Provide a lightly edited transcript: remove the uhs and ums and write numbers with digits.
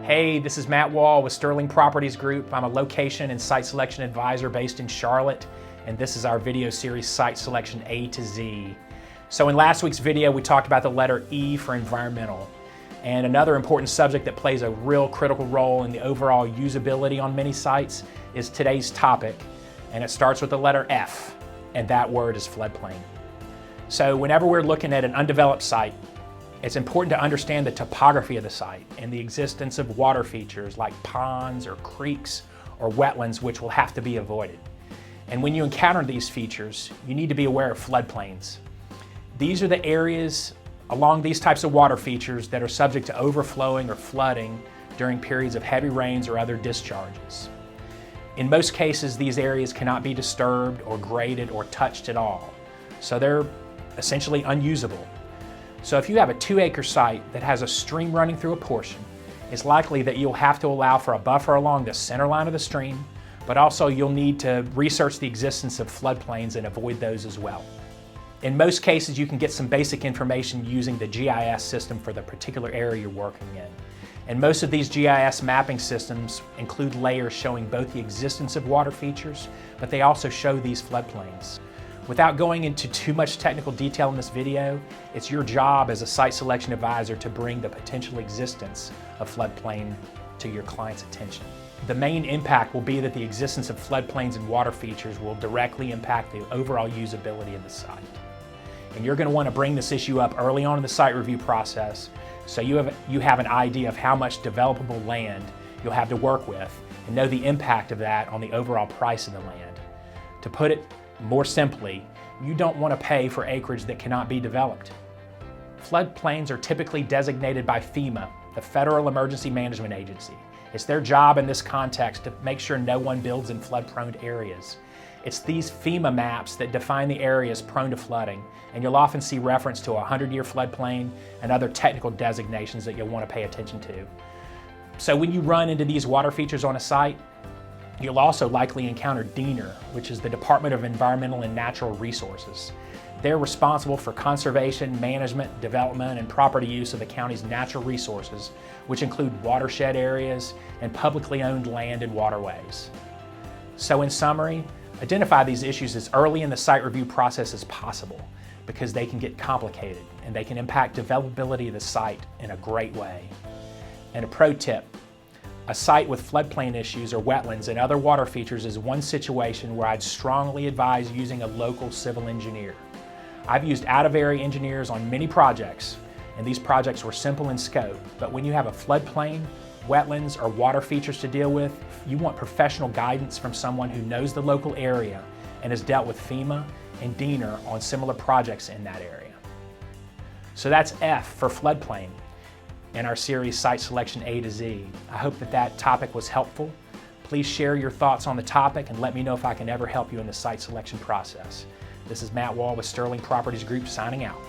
Hey, this is Matt Wall with Sterling Properties Group. I'm a location and site selection advisor based in Charlotte, and this is our video series, Site Selection A to Z. So in last week's video, we talked about the letter E for environmental. And another important subject that plays a real critical role in the overall usability on many sites is today's topic, and it starts with the letter F, and that word is floodplain. So whenever we're looking at an undeveloped site, it's important to understand the topography of the site and the existence of water features like ponds or creeks or wetlands which will have to be avoided. And when you encounter these features, you need to be aware of floodplains. These are the areas along these types of water features that are subject to overflowing or flooding during periods of heavy rains or other discharges. In most cases, these areas cannot be disturbed or graded or touched at all, so they're essentially unusable. So if you have a 2-acre site that has a stream running through a portion, it's likely that you'll have to allow for a buffer along the center line of the stream, but also you'll need to research the existence of floodplains and avoid those as well. In most cases, you can get some basic information using the GIS system for the particular area you're working in. And most of these GIS mapping systems include layers showing both the existence of water features, but they also show these floodplains. Without going into too much technical detail in this video, it's your job as a site selection advisor to bring the potential existence of floodplain to your client's attention. The main impact will be that the existence of floodplains and water features will directly impact the overall usability of the site. And you're going to want to bring this issue up early on in the site review process so you have an idea of how much developable land you'll have to work with and know the impact of that on the overall price of the land. To put it more simply, you don't want to pay for acreage that cannot be developed. Floodplains are typically designated by FEMA, the Federal Emergency Management Agency. It's their job in this context to make sure no one builds in flood-prone areas. It's these FEMA maps that define the areas prone to flooding, and you'll often see reference to a 100-year floodplain and other technical designations that you'll want to pay attention to. So when you run into these water features on a site, you'll also likely encounter DENR, which is the Department of Environmental and Natural Resources. They're responsible for conservation, management, development, and property use of the county's natural resources, which include watershed areas and publicly owned land and waterways. So in summary, identify these issues as early in the site review process as possible, because they can get complicated and they can impact developability of the site in a great way. And a pro tip: a site with floodplain issues or wetlands and other water features is one situation where I'd strongly advise using a local civil engineer. I've used out-of-area engineers on many projects, and these projects were simple in scope, but when you have a floodplain, wetlands, or water features to deal with, you want professional guidance from someone who knows the local area and has dealt with FEMA and DENR on similar projects in that area. So that's F for floodplain in our series Site Selection A to Z. I hope that topic was helpful. Please share your thoughts on the topic and let me know if I can ever help you in the site selection process. This is Matt Wall with Sterling Properties Group signing out.